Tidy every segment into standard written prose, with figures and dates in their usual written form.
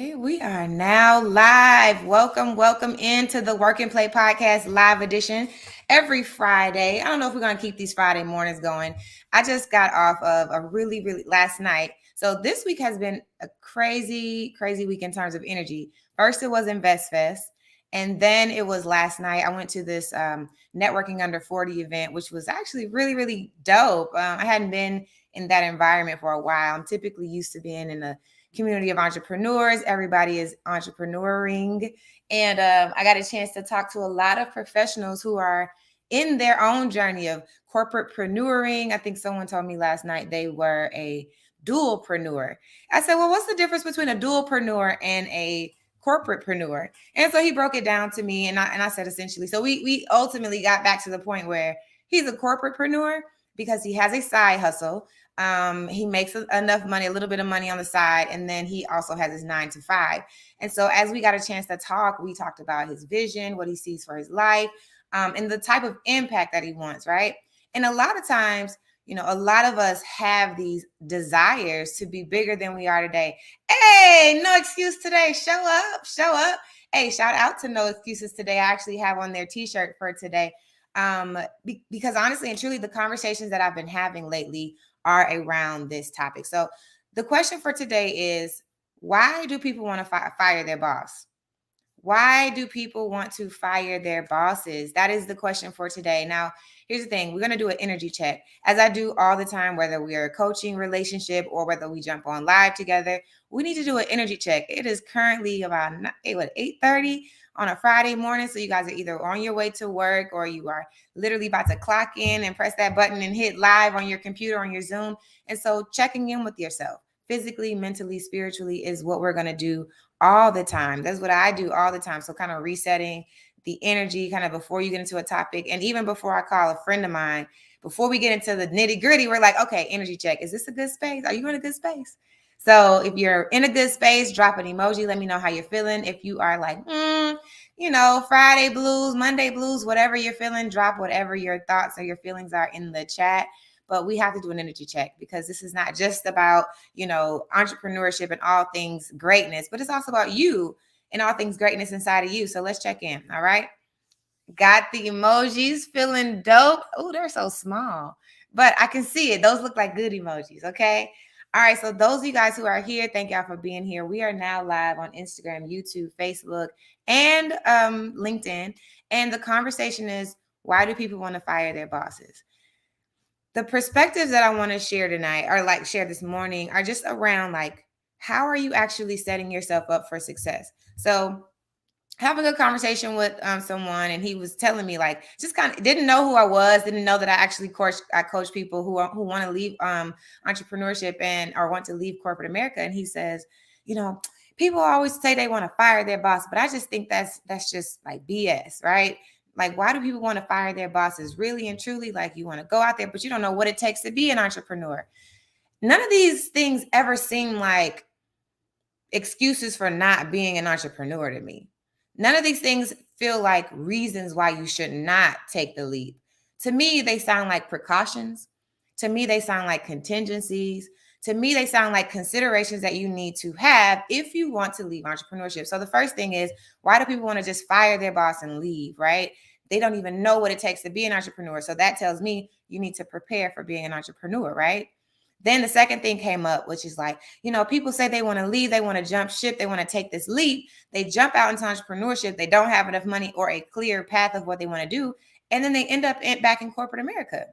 Okay, we are now live. Welcome into the Work and Play Podcast live edition every Friday. I don't know if we're going to keep these Friday mornings going. I just got off of a really last night. So this week has been a crazy week in terms of energy. First, it was Invest Fest. And then it was last night. I went to this networking under 40 event, which was actually really dope. I hadn't been in that environment for a while. I'm typically used to being in a community of entrepreneurs. Everybody is entrepreneuring. And I got a chance to talk to a lot of professionals who are in their own journey of corporatepreneuring. I think someone told me last night they were a dualpreneur. I said, well, what's the difference between a dualpreneur and a corporatepreneur? And so he broke it down to me, and I said essentially, so we ultimately got back to the point where he's a corporatepreneur because he has a side hustle. He makes enough money, a little bit of money on the side, and then he also has his 9 to 5. And so as we got a chance to talk, we talked about his vision, what he sees for his life, and the type of impact that he wants, right? And a lot of times, a lot of us have these desires to be bigger than we are today. Hey, no excuse today. Show up. Hey, shout out to No Excuses today. I actually have on their t-shirt for today. Because honestly and truly, the conversations that I've been having lately are around this topic. So the question for today is, why do people want to fire their boss? Why do people want to fire their bosses? That is the question for today. Now, here's the thing. We're going to do an energy check, as I do all the time, whether we are a coaching relationship or whether we jump on live together. We need to do an energy check. It is currently about 8:30 on a Friday morning. So you guys are either on your way to work or you are literally about to clock in and press that button and hit live on your computer, on your Zoom. And so checking in with yourself physically, mentally, spiritually is what we're going to do all the time. That's what I do all the time. So kind of resetting the energy kind of before you get into a topic. And even before I call a friend of mine, before we get into the nitty gritty, we're like, okay, energy check. Is this a good space? Are you in a good space? So if you're in a good space, drop an emoji. Let me know how you're feeling. If you are like, Friday blues, Monday blues, whatever you're feeling, drop whatever your thoughts or your feelings are in the chat. But we have to do an energy check because this is not just about, entrepreneurship and all things greatness, but it's also about you and all things greatness inside of you. So let's check in. All right. Got the emojis, feeling dope. Oh, they're so small, but I can see it. Those look like good emojis. Okay. All right. So those of you guys who are here, thank y'all for being here. We are now live on Instagram, YouTube, Facebook, and LinkedIn. And the conversation is, why do people want to fire their bosses? The perspectives that I want to share tonight, or like share this morning, are just around like, how are you actually setting yourself up for success? So having a conversation with someone, and he was telling me, like, just kind of didn't know who I was, didn't know that I actually coach people who want to leave entrepreneurship and or want to leave corporate America. And he says, people always say they want to fire their boss, but I just think that's just like BS, right? Like, why do people want to fire their bosses? Really and truly, like, you want to go out there, but you don't know what it takes to be an entrepreneur. None of these things ever seem like excuses for not being an entrepreneur to me. None of these things feel like reasons why you should not take the leap. To me, they sound like precautions. To me, they sound like contingencies. To me, they sound like considerations that you need to have if you want to leave entrepreneurship. So the first thing is, why do people want to just fire their boss and leave, right? They don't even know what it takes to be an entrepreneur. So that tells me you need to prepare for being an entrepreneur, right? Then the second thing came up, which is like, people say they want to leave, they want to jump ship, they want to take this leap. They jump out into entrepreneurship. They don't have enough money or a clear path of what they want to do. And then they end up back in corporate America.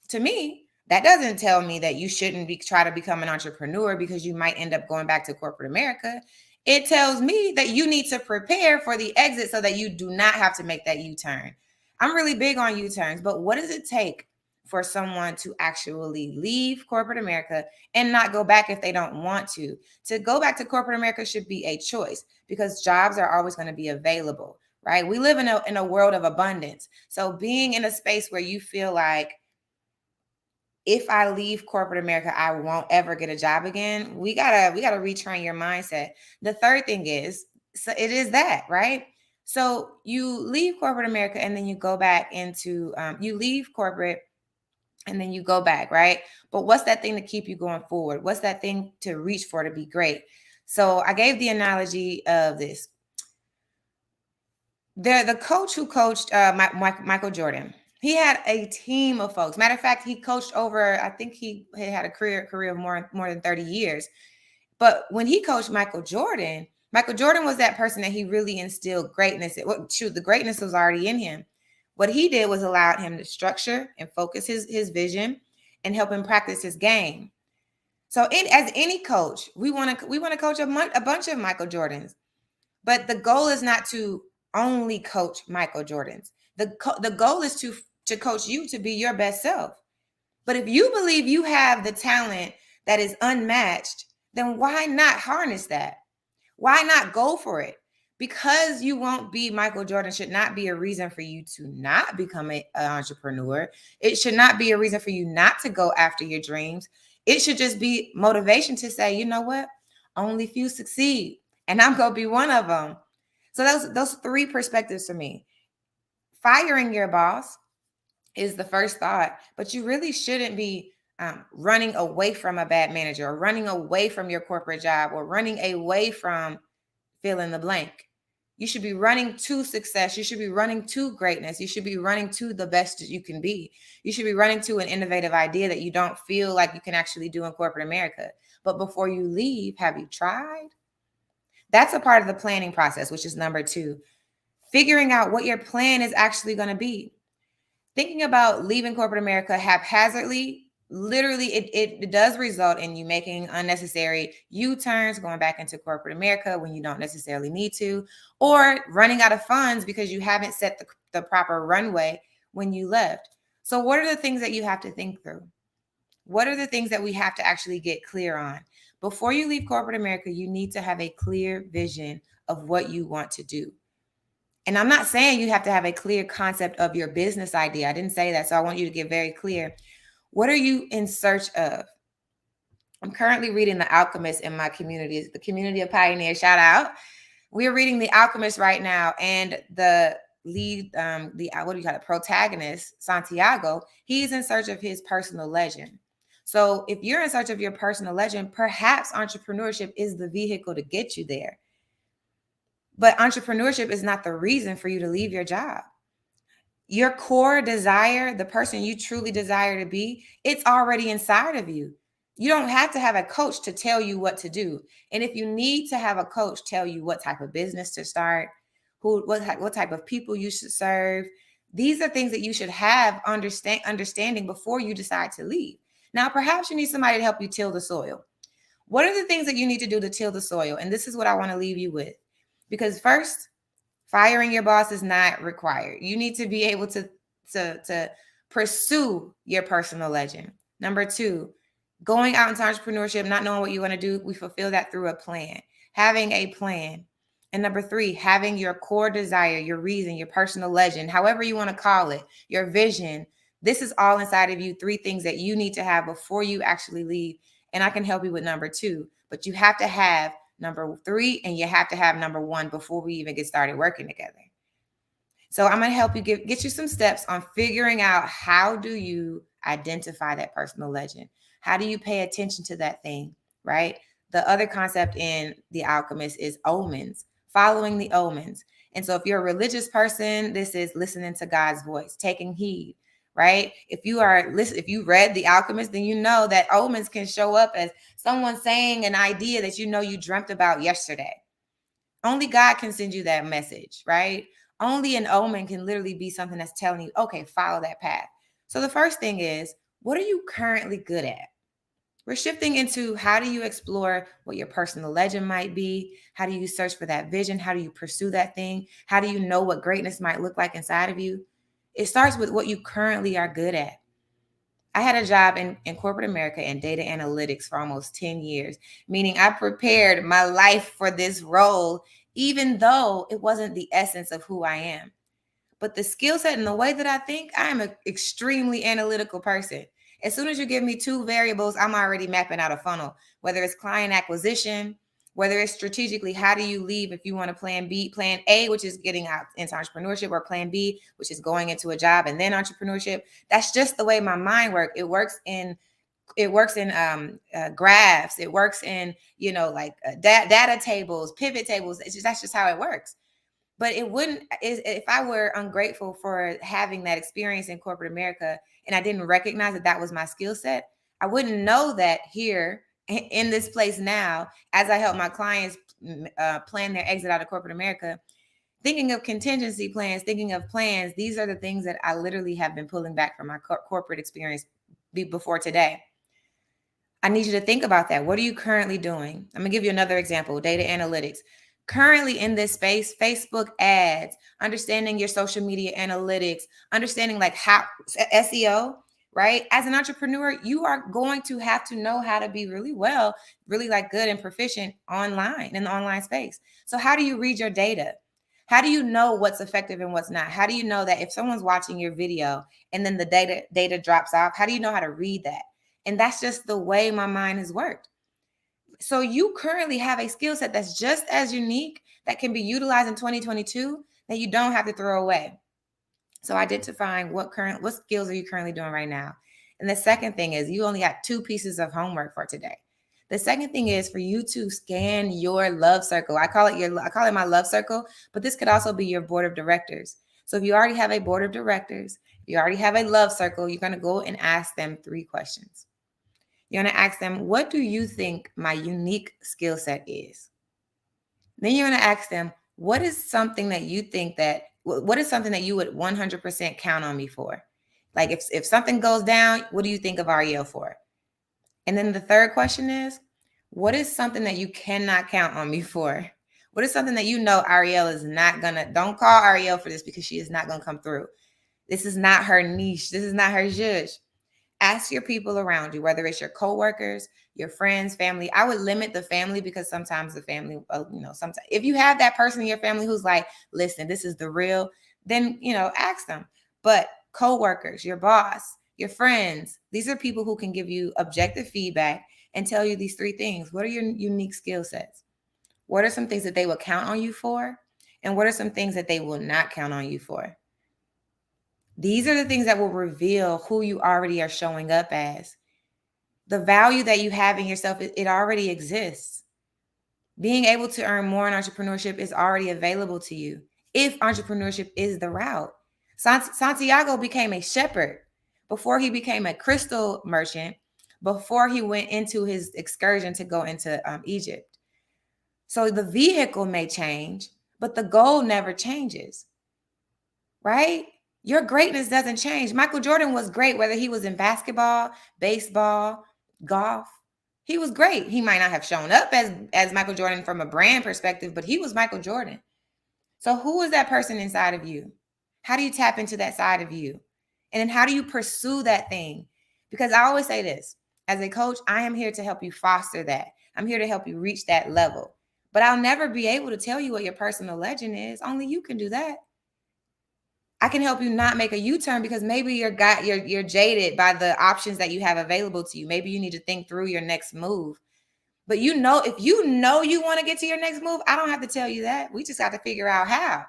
To me, that doesn't tell me that you shouldn't try to become an entrepreneur because you might end up going back to corporate America. It tells me that you need to prepare for the exit so that you do not have to make that U-turn. I'm really big on U-turns, but what does it take for someone to actually leave corporate America and not go back if they don't want to? To go back to corporate America should be a choice because jobs are always going to be available, right? We live in a world of abundance. So being in a space where you feel like, if I leave corporate America, I won't ever get a job again. We gotta retrain your mindset. The third thing is, so it is that, right? So you leave corporate America and then you go back into, you leave corporate and then you go back, right? But what's that thing to keep you going forward? What's that thing to reach for to be great? So I gave the analogy of this. The coach who coached Michael Jordan, he had a team of folks. Matter of fact, he coached over, I think he had a career of more than 30 years. But when he coached Michael Jordan was that person that he really instilled greatness. The greatness was already in him. What he did was allowed him to structure and focus his vision and help him practice his game. So as any coach, we want to coach a bunch of Michael Jordans. But the goal is not to only coach Michael Jordans. The goal is to coach you to be your best self. But if you believe you have the talent that is unmatched, then why not harness that? Why not go for it? Because you won't be Michael Jordan should not be a reason for you to not become an entrepreneur. It should not be a reason for you not to go after your dreams. It should just be motivation to say, you know what? Only few succeed, and I'm going to be one of them. So those three perspectives for me. Firing your boss is the first thought, but you really shouldn't be running away from a bad manager or running away from your corporate job or running away from fill in the blank. You should be running to success. You should be running to greatness. You should be running to the best that you can be. You should be running to an innovative idea that you don't feel like you can actually do in corporate America. But before you leave, have you tried? That's a part of the planning process, which is number 2. Figuring out what your plan is actually going to be. Thinking about leaving corporate America haphazardly, literally, it does result in you making unnecessary U-turns, going back into corporate America when you don't necessarily need to, or running out of funds because you haven't set the proper runway when you left. So what are the things that you have to think through? What are the things that we have to actually get clear on? Before you leave corporate America, you need to have a clear vision of what you want to do. And I'm not saying you have to have a clear concept of your business idea. I didn't say that. So I want you to get very clear. What are you in search of? I'm currently reading The Alchemist in my community, the community of pioneers. Shout out. We're reading The Alchemist right now. And the lead, protagonist, Santiago, he's in search of his personal legend. So if you're in search of your personal legend, perhaps entrepreneurship is the vehicle to get you there. But entrepreneurship is not the reason for you to leave your job. Your core desire, the person you truly desire to be, it's already inside of you. You don't have to have a coach to tell you what to do. And if you need to have a coach tell you what type of business to start, what type of people you should serve, these are things that you should have understanding before you decide to leave. Now, perhaps you need somebody to help you till the soil. What are the things that you need to do to till the soil? And this is what I want to leave you with. Because first, firing your boss is not required. You need to be able to pursue your personal legend. Number 2, going out into entrepreneurship, not knowing what you want to do, we fulfill that through a plan. Having a plan. And number 3, having your core desire, your reason, your personal legend, however you want to call it, your vision. This is all inside of you. 3 things that you need to have before you actually leave. And I can help you with number 2, but you have to have number 3 and you have to have number 1 before we even get started working together. So I'm going to help you get you some steps on figuring out how do you identify that personal legend? How do you pay attention to that thing, right? The other concept in The Alchemist is omens, following the omens. And so if you're a religious person, this is listening to God's voice, taking heed, right? If you read The Alchemist, then you know that omens can show up as someone saying an idea that you know you dreamt about yesterday. Only God can send you that message, right? Only an omen can literally be something that's telling you, okay, follow that path. So the first thing is, what are you currently good at? We're shifting into how do you explore what your personal legend might be? How do you search for that vision? How do you pursue that thing? How do you know what greatness might look like inside of you? It starts with what you currently are good at. I had a job in corporate America in data analytics for almost 10 years, meaning I prepared my life for this role, even though it wasn't the essence of who I am. But the skill set and the way that I think, I am an extremely analytical person. As soon as you give me 2 variables, I'm already mapping out a funnel, whether it's client acquisition, whether it's strategically, how do you leave if you want to plan A, which is getting out into entrepreneurship, or plan B, which is going into a job and then entrepreneurship. That's just the way my mind works. It works in It works in graphs. It works in, like data tables, pivot tables. That's just how it works. But it wouldn't, if I were ungrateful for having that experience in corporate America and I didn't recognize that that was my skill set, I wouldn't know that here in this place now, as I help my clients plan their exit out of corporate America, thinking of contingency plans, thinking of plans. These are the things that I literally have been pulling back from my corporate experience before today. I need you to think about that. What are you currently doing? I'm going to give you another example, data analytics. Currently in this space, Facebook ads, understanding your social media analytics, understanding like how SEO, right? As an entrepreneur, you are going to have to know how to be really like good and proficient online, in the online space. So how do you read your data? How do you know what's effective and what's not? How do you know that if someone's watching your video and then the data drops off, how do you know how to read that? And that's just the way my mind has worked. So you currently have a skill set that's just as unique, that can be utilized in 2022, that you don't have to throw away. So identifying what skills are you currently doing right now. And the second thing is, you only got 2 pieces of homework for today. The second thing is for you to scan your love circle. I call it my love circle, but this could also be your board of directors. So if you already have a board of directors, if you already have a love circle, you're going to go and ask them 3 questions. You're going to ask them, what do you think my unique skill set is? Then you're going to ask them, what is something that you think that, what is something that you would 100% count on me for? Like if something goes down, what do you think of Ariel for? And then the third question is, what is something that you cannot count on me for? What is something that you know Ariel is not going to, don't call Ariel for this because she is not going to come through. This is not her niche. This is not her zhuzh. Ask your people around you, whether it's your coworkers, your friends, family. I would limit the family because sometimes the family, sometimes if you have that person in your family who's like, listen, this is the real, then, ask them. But coworkers, your boss, your friends, these are people who can give you objective feedback and tell you these 3 things. What are your unique skill sets? What are some things that they will count on you for? And what are some things that they will not count on you for? These are the things that will reveal who you already are showing up as. The value that you have in yourself, it already exists. Being able to earn more in entrepreneurship is already available to you if entrepreneurship is the route. Santiago became a shepherd before he became a crystal merchant, before he went into his excursion to go into Egypt. So the vehicle may change, but the goal never changes, right? Your greatness doesn't change. Michael Jordan was great, whether he was in basketball, baseball, golf. He was great. He might not have shown up as Michael Jordan from a brand perspective, but he was Michael Jordan. So who is that person inside of you? How do you tap into that side of you? And then how do you pursue that thing? Because I always say this, as a coach, I am here to help you foster that. I'm here to help you reach that level. But I'll never be able to tell you what your personal legend is. Only you can do that. I can help you not make a U-turn because maybe you're jaded by the options that you have available to you. Maybe you need to think through your next move. But if you know you want to get to your next move, I don't have to tell you that. We just got to figure out how.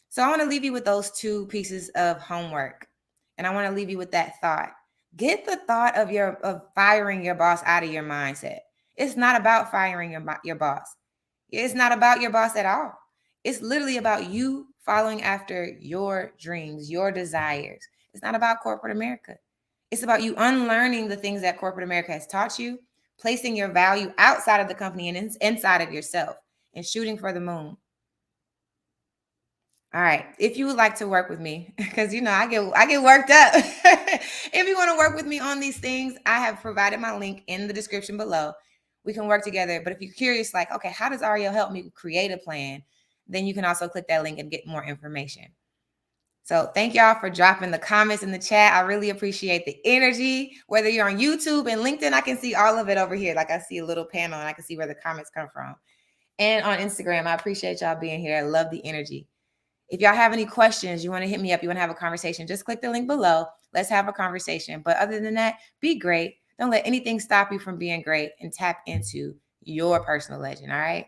So I want to leave you with those 2 pieces of homework. And I want to leave you with that thought. Get the thought of firing your boss out of your mindset. It's not about firing your boss. It's not about your boss at all. It's literally about you following after your dreams, your desires. It's not about corporate America. It's about you unlearning the things that corporate America has taught you, placing your value outside of the company and inside of yourself, and shooting for the moon. All right. If you would like to work with me, because I get worked up. If you want to work with me on these things, I have provided my link in the description below. We can work together. But if you're curious, like, okay, how does Ariel help me create a plan? Then you can also click that link and get more information. So thank y'all for dropping the comments in the chat. I really appreciate the energy. Whether you're on YouTube and LinkedIn, I can see all of it over here. Like I see a little panel and I can see where the comments come from. And on Instagram, I appreciate y'all being here. I love the energy. If y'all have any questions, you want to hit me up, you want to have a conversation, just click the link below. Let's have a conversation. But other than that, be great. Don't let anything stop you from being great and tap into your personal legend. All right.